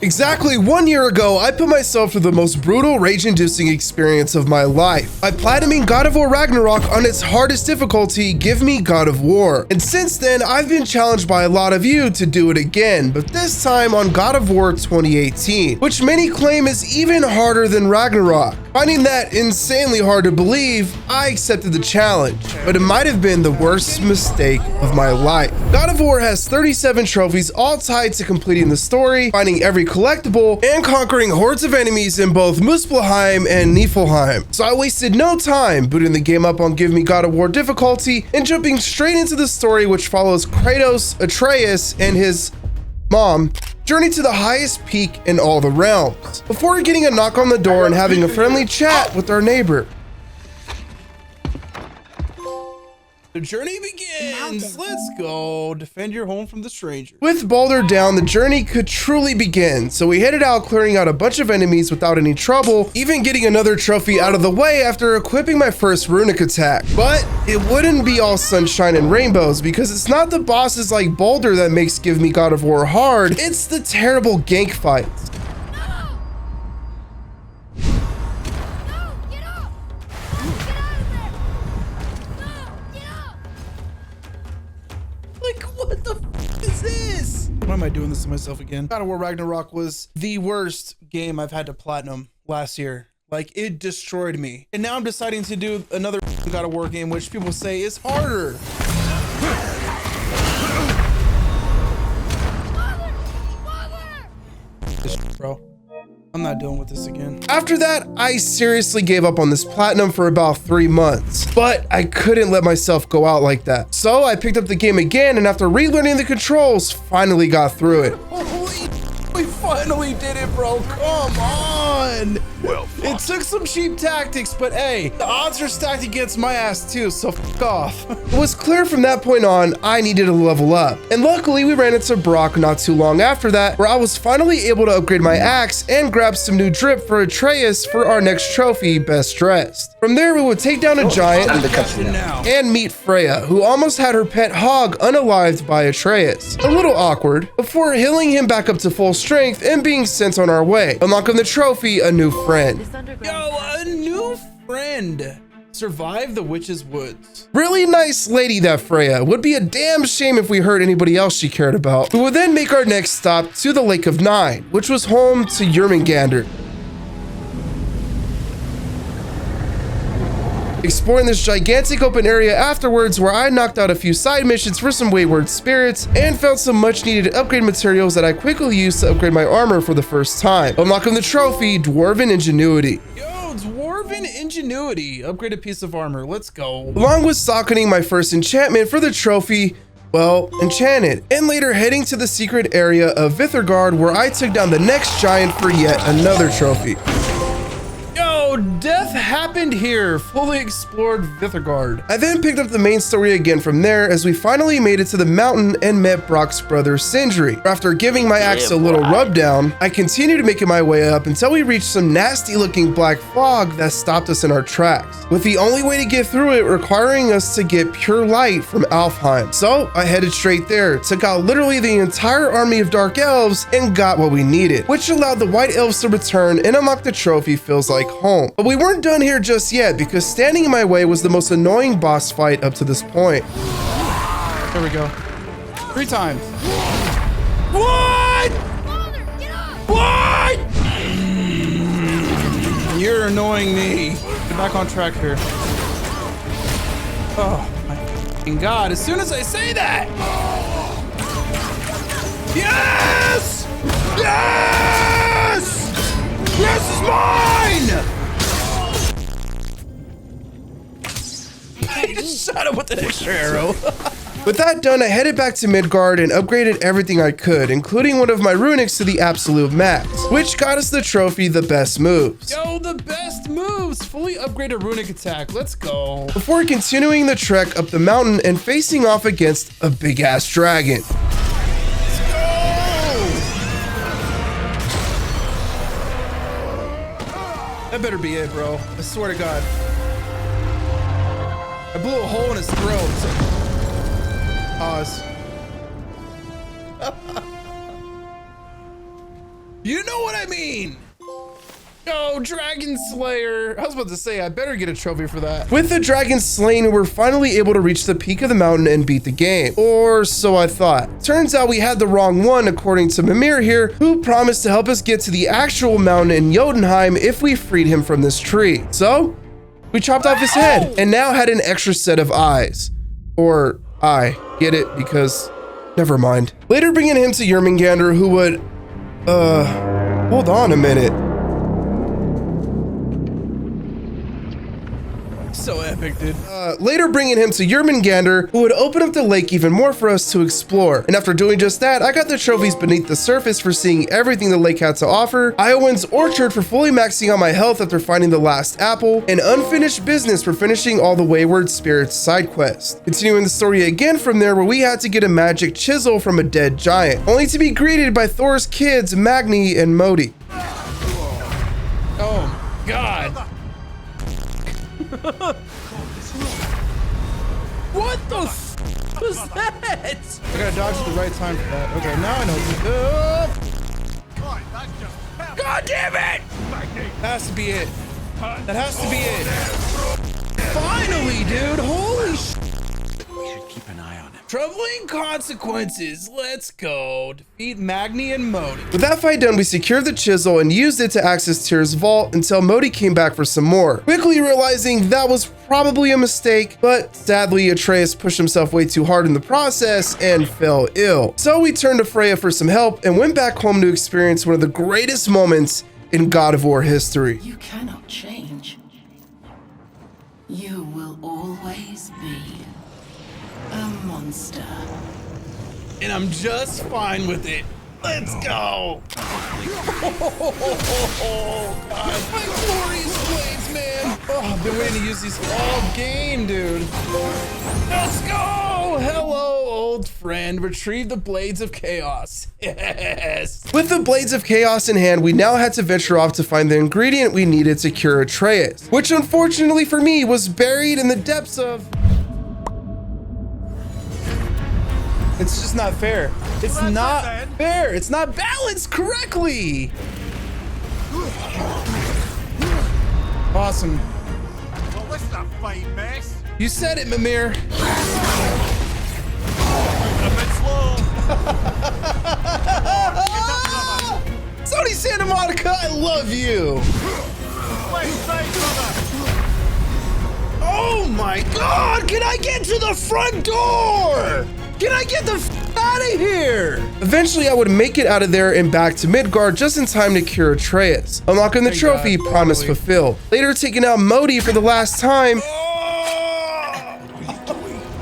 Exactly 1 year ago, I put myself through the most brutal rage-inducing experience of my life by platinuming God of War Ragnarok on its hardest difficulty, Give Me God of War. And since then, I've been challenged by a lot of you to do it again, but this time on God of War 2018, which many claim is even harder than Ragnarok. Finding that insanely hard to believe, I accepted the challenge, but it might have been the worst mistake of my life. God of War has 37 trophies, all tied to completing the story, finding every collectible, and conquering hordes of enemies in both Muspelheim and Niflheim. So I wasted no time booting the game up on Give Me God of War difficulty and jumping straight into the story, which follows Kratos, Atreus, and his mom journey to the highest peak in all the realms, before getting a knock on the door and having a friendly chat with our neighbor. The journey begins. Let's go. Defend your home from the stranger. With Boulder down, the journey could truly begin, so we headed out clearing out a bunch of enemies without any trouble, even getting another trophy out of the way after equipping my first runic attack. But it wouldn't be all sunshine and rainbows, because it's not the bosses like Boulder that makes Give Me God of War hard, it's the terrible gank fights. What the f is this? Why am I doing this to myself again? God of War Ragnarok was the worst game I've had to platinum last year. Like, it destroyed me. And now I'm deciding to do another God of War game, which people say is harder. This shit, bro. I'm not dealing with this again. After that, I seriously gave up on this platinum for about 3 months, but I couldn't let myself go out like that. So I picked up the game again, and after relearning the controls, finally got through it. Holy, we finally did it, bro. Come on. Well, it took some cheap tactics, but hey, the odds are stacked against my ass too, so f off. It was clear from that point on, I needed to level up. And luckily, we ran into Brock not too long after that, where I was finally able to upgrade my axe and grab some new drip for Atreus for our next trophy, Best Dressed. From there, we would take down a giant and meet Freya, who almost had her pet hog unalived by Atreus. A little awkward, before healing him back up to full strength and being sent on our way, unlocking the trophy, a new friend. Yo, a new friend. Survive the witch's woods. Really nice lady, that Freya. Would be a damn shame if we hurt anybody else she cared about. We would then make our next stop to the Lake of Nine, which was home to Jörmungandr. Exploring this gigantic open area afterwards, where I knocked out a few side missions for some wayward spirits and found some much needed upgrade materials that I quickly used to upgrade my armor for the first time, unlocking the trophy, Dwarven Ingenuity. Yo, Dwarven Ingenuity. Upgrade a piece of armor. Let's go. Along with socketing my first enchantment for the trophy, well, enchanted, and later heading to the secret area of Vithurgard, where I took down the next giant for yet another trophy. Death happened here. Fully explored Vithurgard. I then picked up the main story again from there as we finally made it to the mountain and met Brock's brother Sindri. After giving my axe a little rub down, I continued making my way up until we reached some nasty looking black fog that stopped us in our tracks, with the only way to get through it requiring us to get pure light from Alfheim. So I headed straight there, took out literally the entire army of dark elves, and got what we needed, which allowed the white elves to return and unlock the trophy Feels Like Home. But we weren't done here just yet, because standing in my way was the most annoying boss fight up to this point. There we go. 3 times. What? What? You're annoying me. Get back on track here. Oh my fucking God, as soon as I say that. Yes! Yes! Yes is mine! I just shot him with an extra arrow. With that done, I headed back to Midgard and upgraded everything I could, including one of my runics to the absolute max, which got us the trophy, The Best Moves. Yo, the best moves! Fully upgraded runic attack. Let's go. Before continuing the trek up the mountain and facing off against a big ass dragon. Let's go! That better be it, bro. I swear to God. I blew a hole in his throat. Pause. You know what I mean? Oh, Dragon Slayer. I was about to say, I better get a trophy for that. With the dragon slain, we were finally able to reach the peak of the mountain and beat the game. Or so I thought. Turns out we had the wrong one, according to Mimir here, who promised to help us get to the actual mountain in Jotunheim if we freed him from this tree. So, we chopped off his head and now had an extra set of eyes. Or eye. Get it? Because, never mind. Later bringing him to Jormungandr, who would, hold on a minute. So epic, dude. Later bringing him to Jormungandr, who would open up the lake even more for us to explore. And after doing just that, I got the trophies beneath the surface for seeing everything the lake had to offer, Iowyn's orchard for fully maxing out my health after finding the last apple, and unfinished business for finishing all the Wayward Spirits side quests. Continuing the story again from there, where we had to get a magic chisel from a dead giant, only to be greeted by Thor's kids, Magni and Modi. Oh, God. What the f was that? I gotta dodge at the right time for that. Okay, now I know what to do. God damn it! That has to be it. That has to be it. Finally, dude. Holy sh. We should keep an eye on him. Troubling consequences. Let's go. Defeat Magni and Modi. With that fight done, we secured the chisel and used it to access Tyr's vault until Modi came back for some more. Quickly realizing that was probably a mistake, but sadly Atreus pushed himself way too hard in the process and fell ill. So we turned to Freya for some help and went back home to experience one of the greatest moments in God of War history. You cannot change. You will always be a monster. And I'm just fine with it. Let's go. Oh, God. My glorious blades, man. Oh, I've been waiting to use these all game, dude. Let's go. Hello, old friend. Retrieve the Blades of Chaos. Yes. With the Blades of Chaos in hand, we now had to venture off to find the ingredient we needed to cure Atreus, which unfortunately for me was buried in the depths of... It's just not fair. It's not fair. It's not balanced correctly. Awesome. Well, what's that fine mess? You said it, Mimir. A bit slow. Sony Santa Monica, I love you. Left side, brother. Oh my God! Can I get to the front door? Can I get the f out of here? Eventually, I would make it out of there and back to Midgard just in time to cure Atreus, unlocking the Thank trophy, God, promise finally. fulfilled. Later taking out Modi for the last time,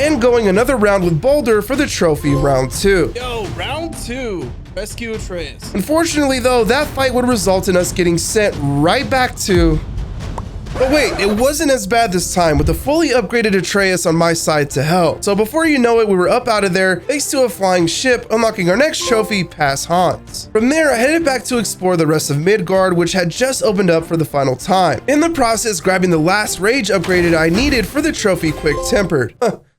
and going another round with Boulder for the trophy round 2. Yo, round 2. Rescue Atreus. Unfortunately though, that fight would result in us getting sent right back to... But wait, it wasn't as bad this time with the fully upgraded Atreus on my side to help. So before you know it, we were up out of there thanks to a flying ship, unlocking our next trophy, Pass Hans. From there, I headed back to explore the rest of Midgard, which had just opened up for the final time. In the process, grabbing the last rage upgraded I needed for the trophy Quick Tempered.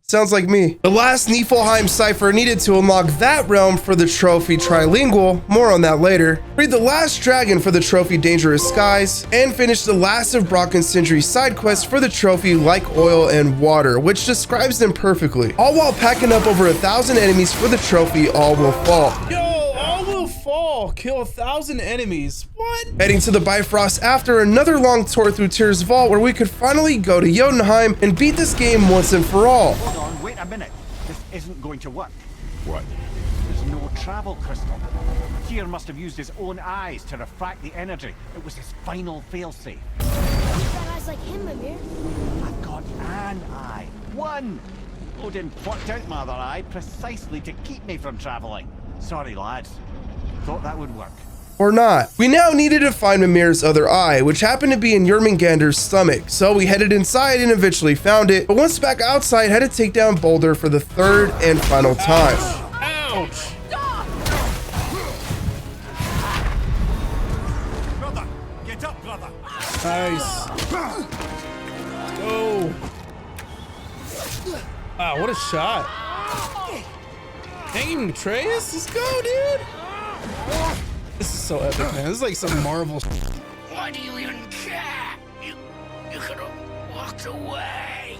Sounds like me. The last Niflheim cipher needed to unlock that realm for the trophy Trilingual, more on that later. Read the last dragon for the trophy Dangerous Skies, and finish the last of Brock and Sindri's side quests for the trophy Like Oil and Water, which describes them perfectly. All while packing up over 1,000 enemies for the trophy All Will Fall. Yo, all will fall. Kill 1,000 enemies. What? Heading to the Bifrost after another long tour through Tyr's vault where we could finally go to Jotunheim and beat this game once and for all. Hold on, wait a minute. This isn't going to work. What? There's no travel crystal. Tyr must have used his own eyes to refract the energy. It was his final failsafe. You got eyes like him, Mimir. I've got an eye. One! Odin plucked out my other eye precisely to keep me from traveling. Sorry, lads. Thought that would work. Or not. We now needed to find Mimir's other eye, which happened to be in Jormungandr's stomach, so we headed inside and eventually found it, but once back outside, had to take down Boulder for the third and final time. Ouch. Brother, get up, brother. Nice. Oh. Wow, what a shot. Dang, Atreus, let's go, dude. This is so epic, man. This is like some Marvel. Why do you even care? You could have walked away.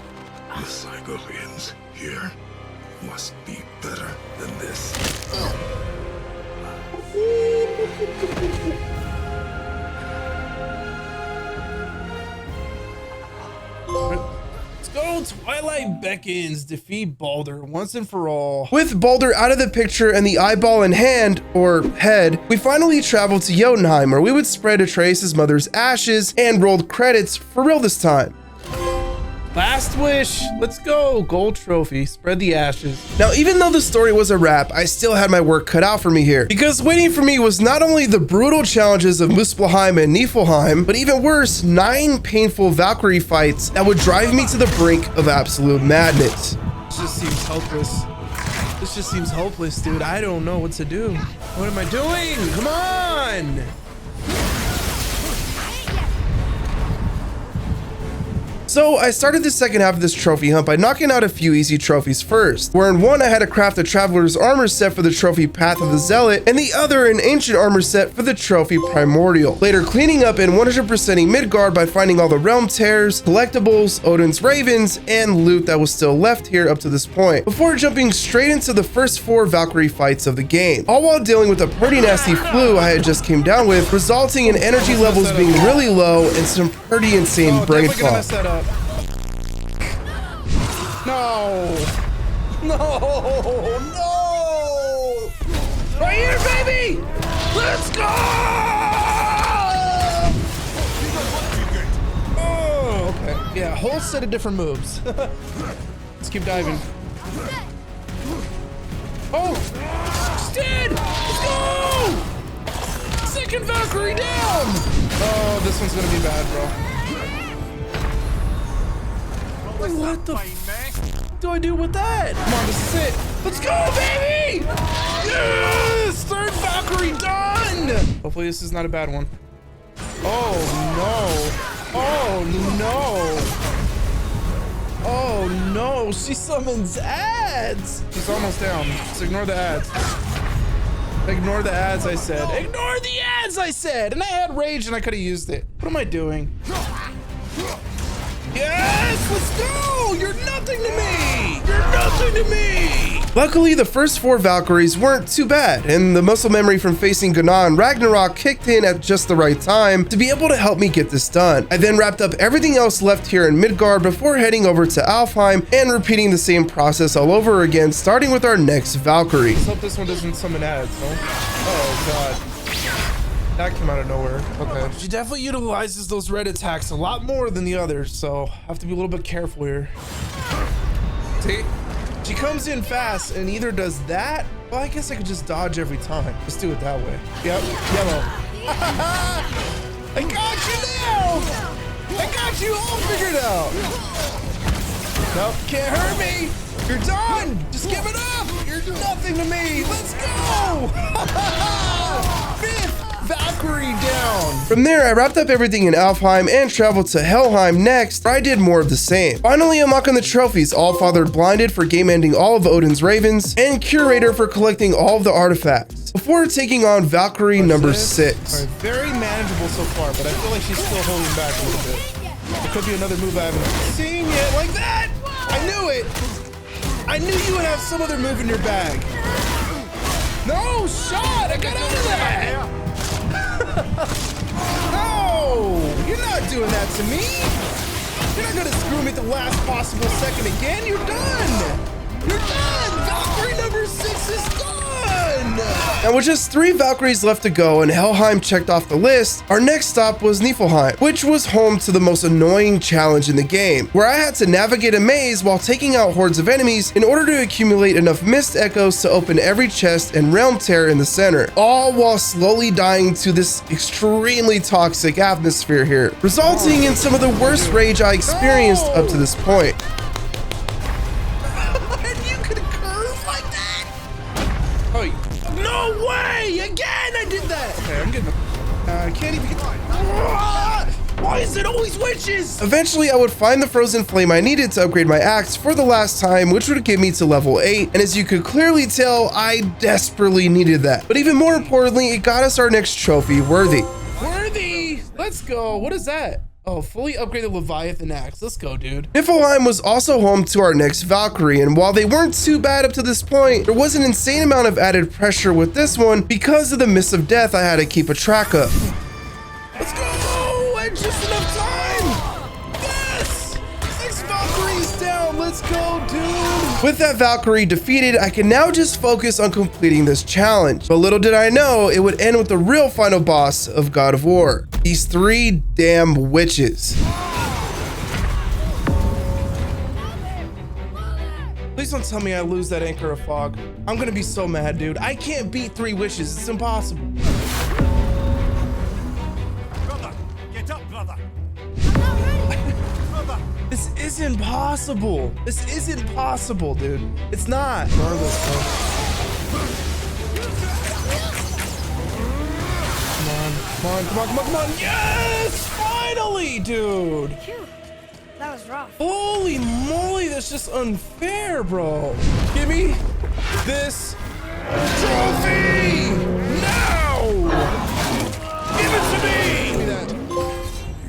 The cycle ends here. Must be better than this. Let's go. Twilight beckons. Defeat Baldur once and for all. With Baldur out of the picture and the eyeball in hand, or head, we finally traveled to Jotunheim, where we would spread Atreus' mother's ashes and rolled credits for real this time. Last wish. Let's go. Gold trophy. Spread the ashes. Now, even though the story was a wrap, I still had my work cut out for me here, because waiting for me was not only the brutal challenges of Muspelheim and Niflheim, but even worse, 9 painful Valkyrie fights that would drive me to the brink of absolute madness. This just seems hopeless. This just seems hopeless, dude. I don't know what to do. What am I doing? Come on. So I started the second half of this trophy hunt by knocking out a few easy trophies first, where in one I had to craft a traveler's armor set for the trophy Path of the Zealot, and the other an ancient armor set for the trophy Primordial. Later cleaning up and 100%ing Midgard by finding all the realm tears, collectibles, Odin's ravens, and loot that was still left here up to this point, before jumping straight into the first 4 Valkyrie fights of the game, all while dealing with a pretty nasty flu I had just came down with, resulting in energy levels being really low and some pretty insane brain Definitely gonna fog. mess that up. No! No! No! Right here, baby! Let's go! Oh, okay. Yeah, a whole set of different moves. Let's keep diving. Oh! Stead! Let's go! Second Valkyrie down! Oh, this one's gonna be bad, bro. What the f do I do with that? Come on, this is it. Let's go, baby! Yes! Third Valkyrie done! Hopefully this is not a bad one. Oh, no. Oh, no. Oh, no. She summons ads. She's almost down. Just ignore the ads. Ignore the ads, I said. Ignore the ads, I said! And I had rage and I could have used it. What am I doing? Yes, let's go! You're nothing to me! You're nothing to me! Luckily, the first 4 Valkyries weren't too bad, and the muscle memory from facing Gunnar and Ragnarok kicked in at just the right time to be able to help me get this done. I then wrapped up everything else left here in Midgard before heading over to Alfheim and repeating the same process all over again, starting with our next Valkyrie. Let's hope this one doesn't summon ads, huh? Oh, God. That came out of nowhere. Okay. She definitely utilizes those red attacks a lot more than the others, so I have to be a little bit careful here. See? She comes in fast and either does that, well, I guess I could just dodge every time. Let's do it that way. Yep, yellow. I got you now! I got you all figured out! Nope, can't hurt me! You're done! Just give it up! You're nothing to me! Let's go! 5th Valkyrie down! From there, I wrapped up everything in Alfheim and traveled to Helheim next, where I did more of the same. Finally unlocking the trophies, Allfather Blinded for game ending all of Odin's ravens, and Curator for collecting all of the artifacts, before taking on Valkyrie number 6. All right, very manageable so far, but I feel like she's still holding back a little bit. There could be another move I haven't seen yet, like that! I knew it! I knew you would have some other move in your bag. No, shot! I got out of that! No! You're not doing that to me! You're not gonna screw me at the last possible second again! You're done! You're done! Valkyrie number 6 is done! And with just 3 Valkyries left to go and Helheim checked off the list, our next stop was Niflheim, which was home to the most annoying challenge in the game, where I had to navigate a maze while taking out hordes of enemies in order to accumulate enough mist echoes to open every chest and realm tear in the center, all while slowly dying to this extremely toxic atmosphere here, resulting in some of the worst rage I experienced up to this point. No way! Again, I did that! Okay, I'm getting... I can't even get... Why is it always witches? Eventually, I would find the frozen flame I needed to upgrade my axe for the last time, which would get me to level 8. And as you could clearly tell, I desperately needed that. But even more importantly, it got us our next trophy, Worthy. Worthy! Let's go. What is that? Oh, fully upgraded Leviathan axe. Let's go, dude. Niflheim was also home to our next Valkyrie, and while they weren't too bad up to this point, there was an insane amount of added pressure with this one because of the Mist of Death I had to keep a track of. Let's go! And just enough time! Yes! 6 Valkyries down! Let's go, dude! With that Valkyrie defeated, I can now just focus on completing this challenge. But little did I know, it would end with the real final boss of God of War. These 3 damn witches. Please don't tell me I lose that Anchor of Fog. I'm gonna be so mad, dude. I can't beat 3 witches. It's impossible. Brother, get up, brother. This isn't possible. This isn't possible, dude. It's not. Regardless, bro. Come on. Yes! Finally, dude. Phew, that was rough. Holy moly, that's just unfair, bro. Give me this trophy now! Give it to me! Give me that.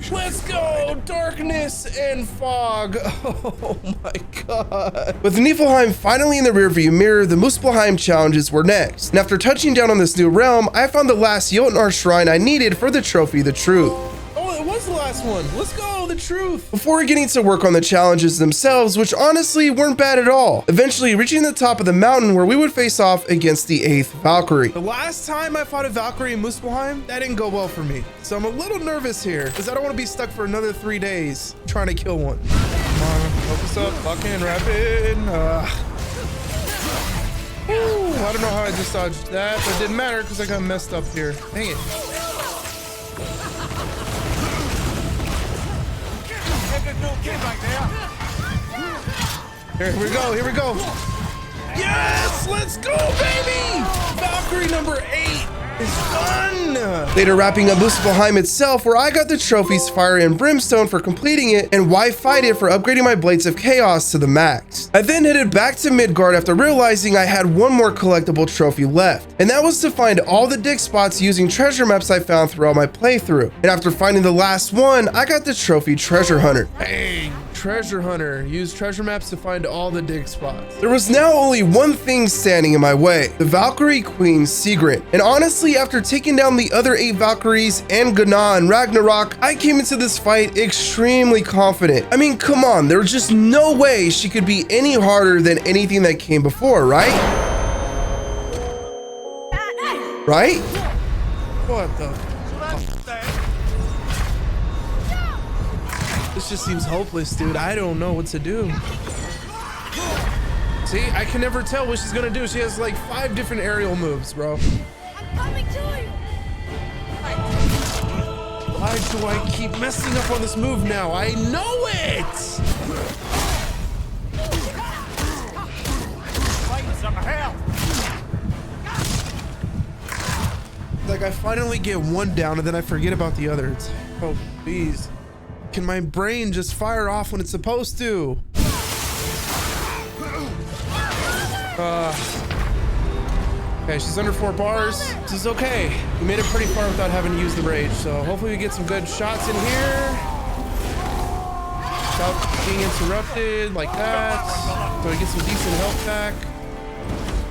Let's go, darkness and fog. Oh my god. With Niflheim finally in the rearview mirror, the Muspelheim challenges were next. And after touching down on this new realm, I found the last Jotnar shrine I needed for the trophy, the Truth. Oh, it was the last one. Let's go, the truth. Before getting to work on the challenges themselves, which honestly weren't bad at all. Eventually reaching the top of the mountain where we would face off against the 8th Valkyrie. The last time I fought a Valkyrie in Muspelheim, that didn't go well for me. So I'm a little nervous here because I don't want to be stuck for another 3 days trying to kill one. Come on, focus up, fucking rapid. Ooh, I don't know how I just dodged that, but it didn't matter because I got messed up here. Dang it. Here we go. Yes, let's go, baby! Valkyrie number 8 is done! Later wrapping up Muspelheim itself, where I got the trophies Fire and Brimstone for completing it, and Why Fight It for upgrading my Blades of Chaos to the max. I then headed back to Midgard after realizing I had one more collectible trophy left, and that was to find all the dig spots using treasure maps I found throughout my playthrough. And after finding the last one, I got the trophy Treasure Hunter. Hey, Treasure Hunter. Use treasure maps to find all the dig spots. There was now only one thing standing in my way, the Valkyrie Queen Sigrid. And honestly, after taking down the other 8 Valkyries and Gná and Ragnarok, I came into this fight extremely confident. I mean, come on, there was just no way she could be any harder than anything that came before, right? Right? What the? This just seems hopeless, dude. I don't know what to do. See, I can never tell what she's gonna do. She has like 5 different aerial moves, bro. I'm coming to you. Why do I keep messing up on this move now? I know it! Like I finally get one down and then I forget about the others. Oh, please. Can my brain just fire off when it's supposed to? Okay, she's under 4 bars. This is okay. We made it pretty far without having to use the rage, so hopefully we get some good shots in here. Without being interrupted like that. So we get some decent health back.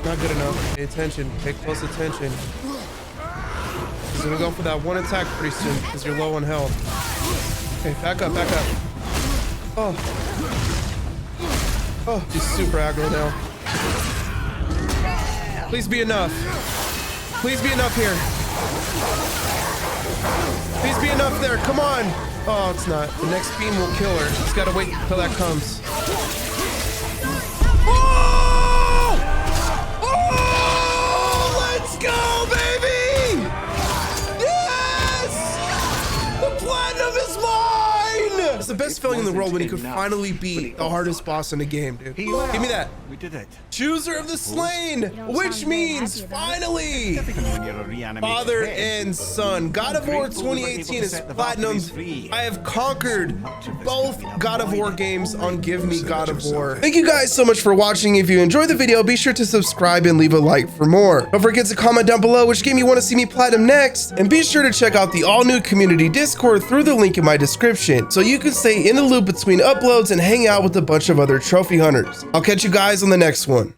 Not good enough. Pay attention. Pay close attention. He's gonna go for that one attack pretty soon because you're low on health. Okay, back up, back up. Oh, he's super aggro now. Please be enough. Please be enough here. Please be enough there. Come on. Oh, it's not. The next beam will kill her. Just gotta wait until that comes. Oh! Oh! Let's go, baby! Yes! The platinum is mine! That's the best feeling in the world when you could finally beat the hardest boss in the game, dude. Give me that. We did it. Chooser of the slain, which means finally father and son. God of War 2018 is platinumed. I have conquered both God of War games on Give Me God of War. Thank you guys so much for watching. If you enjoyed the video, be sure to subscribe and leave a like for more. Don't forget to comment down below which game you want to see me platinum next, and be sure to check out the all-new community Discord through the link in my description so you can stay in the loop between uploads and hang out with a bunch of other trophy hunters. I'll catch you guys on the next one.